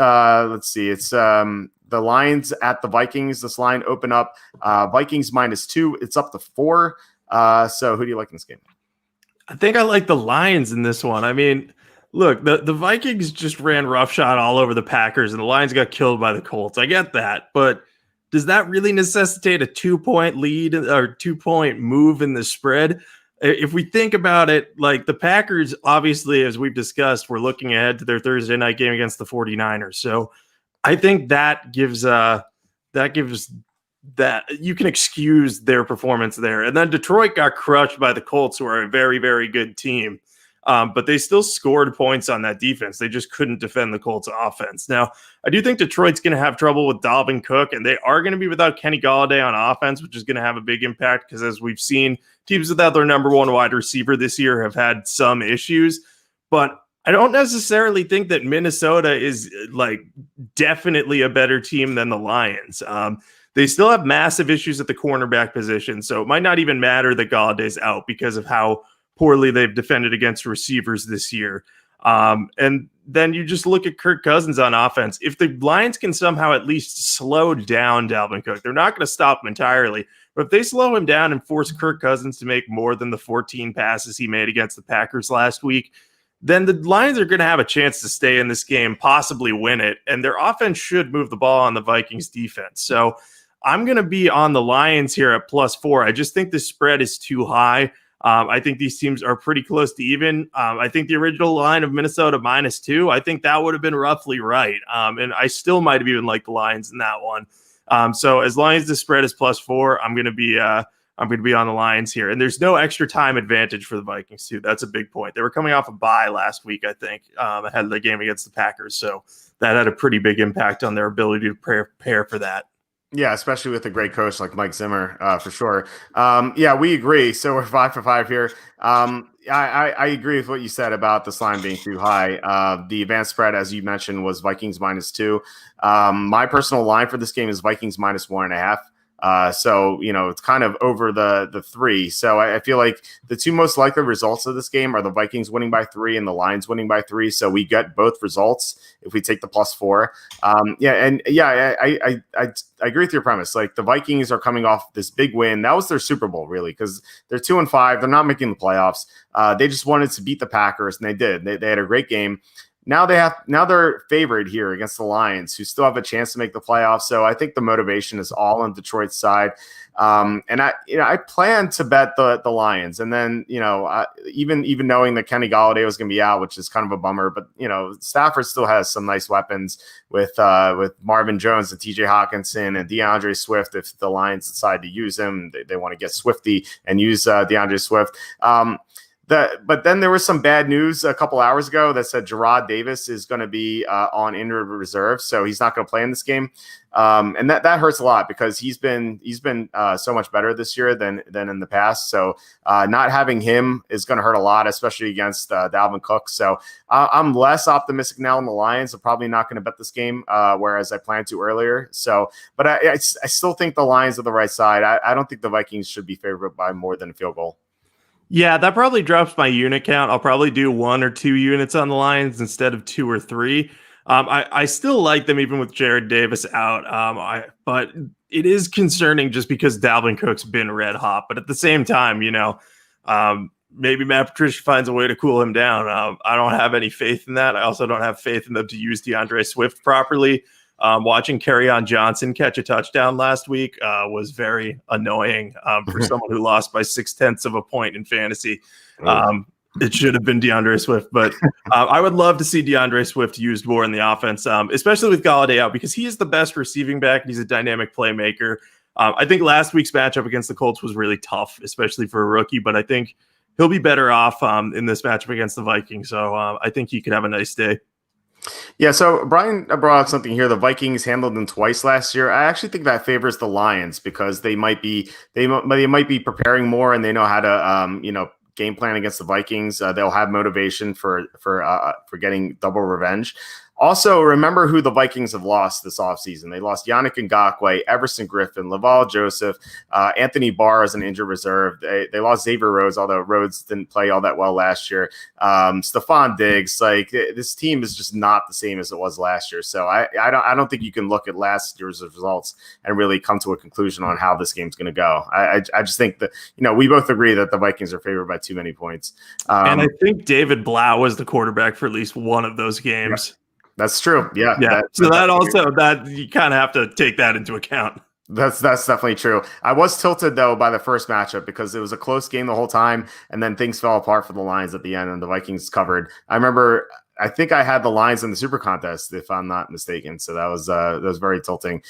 let's see. It's the Lions at the Vikings. This line open up Vikings -2. It's up to 4. So who do you like in this game? I think I like the Lions in this one. I mean, look, the Vikings just ran roughshod all over the Packers, and the Lions got killed by the Colts. I get that, but does that really necessitate a 2-point lead or 2-point move in the spread? If we think about it, like the Packers, obviously, as we've discussed, we're looking ahead to their Thursday night game against the 49ers. So I think that gives that you can excuse their performance there. And then Detroit got crushed by the Colts, who are a very, very good team. But they still scored points on that defense. They just couldn't defend the Colts offense. Now, I do think Detroit's going to have trouble with Dalvin Cook, and they are going to be without Kenny Golladay on offense, which is going to have a big impact because, as we've seen, teams without their number one wide receiver this year have had some issues. But I don't necessarily think that Minnesota is like definitely a better team than the Lions. They still have massive issues at the cornerback position, so it might not even matter that Galladay's out because of how poorly they've defended against receivers this year. And then you just look at Kirk Cousins on offense. If the Lions can somehow at least slow down Dalvin Cook, they're not going to stop him entirely. But if they slow him down and force Kirk Cousins to make more than the 14 passes he made against the Packers last week, then the Lions are going to have a chance to stay in this game, possibly win it. And their offense should move the ball on the Vikings defense. So I'm going to be on the Lions here at +4. I just think the spread is too high. I think these teams are pretty close to even. I think the original line of Minnesota -2, I think that would have been roughly right. And I still might have even liked the Lions in that one. So as long as the spread is +4, I'm going to be on the Lions here. And there's no extra time advantage for the Vikings too. That's a big point. They were coming off a bye last week, I think, ahead of the game against the Packers. So that had a pretty big impact on their ability to prepare for that. Yeah, especially with a great coach like Mike Zimmer, for sure. Yeah, we agree. So we're 5 for 5 here. I agree with what you said about this line being too high. The advanced spread, as you mentioned, was Vikings -2. My personal line for this game is Vikings -1.5. So, it's kind of over the 3. So I feel like the two most likely results of this game are the Vikings winning by 3 and the Lions winning by 3. So we get both results if we take the +4. I agree with your premise. Like the Vikings are coming off this big win. That was their Super Bowl, really, because they're 2-5. They're not making the playoffs. They just wanted to beat the Packers, and they did. They had a great game. Now they're favored here against the Lions, who still have a chance to make the playoffs. So I think the motivation is all on Detroit's side. And I plan to bet the Lions. And then, even knowing that Kenny Golladay was going to be out, which is kind of a bummer, but Stafford still has some nice weapons with Marvin Jones and TJ Hawkinson and DeAndre Swift. If the Lions decide to use him, they want to get swifty and use DeAndre Swift. But then there was some bad news a couple hours ago that said Jarrad Davis is going to be on injured reserve, so he's not going to play in this game, and that hurts a lot because he's been so much better this year than in the past. So not having him is going to hurt a lot, especially against Dalvin Cook. So I'm less optimistic now in the Lions. I'm probably not going to bet this game, whereas I planned to earlier. So, but I still think the Lions are the right side. I don't think the Vikings should be favored by more than a field goal. Yeah, that probably drops my unit count. I'll probably do 1 or 2 units on the Lions instead of 2 or 3. I still like them even with Jarrad Davis out. But it is concerning just because Dalvin Cook's been red hot. But at the same time, maybe Matt Patricia finds a way to cool him down. I don't have any faith in that. I also don't have faith in them to use DeAndre Swift properly. Watching Kerryon Johnson catch a touchdown last week was very annoying for someone who lost by 0.6 of a point in fantasy. It should have been DeAndre Swift, but I would love to see DeAndre Swift used more in the offense, especially with Golladay out, because he is the best receiving back and he's a dynamic playmaker. I think last week's matchup against the Colts was really tough, especially for a rookie, but I think he'll be better off in this matchup against the Vikings. So I think he could have a nice day. Yeah, so Brian brought up something here. The Vikings handled them twice last year. I actually think that favors the Lions because they might be preparing more and they know how to game plan against the Vikings. They'll have motivation for getting double revenge. Also, remember who the Vikings have lost this offseason. They lost Yannick Ngakoue, Everson Griffin, Laval Joseph, Anthony Barr as an injured reserve. They lost Xavier Rhodes, although Rhodes didn't play all that well last year. Stephon Diggs, like this team is just not the same as it was last year. So I don't think you can look at last year's results and really come to a conclusion on how this game's going to go. I just think that, we both agree that the Vikings are favored by too many points. And I think David Blau was the quarterback for at least one of those games. Yeah. That's true. Yeah. So that you kind of have to take that into account. That's definitely true. I was tilted though by the first matchup because it was a close game the whole time, and then things fell apart for the Lions at the end, and the Vikings covered. I think I had the Lions in the Super Contest, if I'm not mistaken. So that was very tilting.